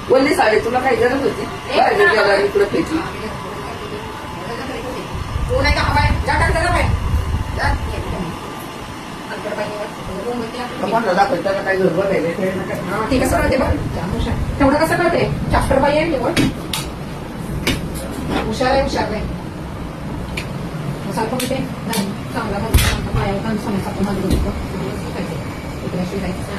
बोलली साडे तुला काही गरज होती इकडे फेकी काही घर बघायला ठीक कसं कळते बघ तेवढं कसं कळते चाफ्टर बाई आहे निवड हुशार आहे हुशार नाही सारखं कुठे चांगला पायावर समोरचा मध्ये इकडे शिकायचं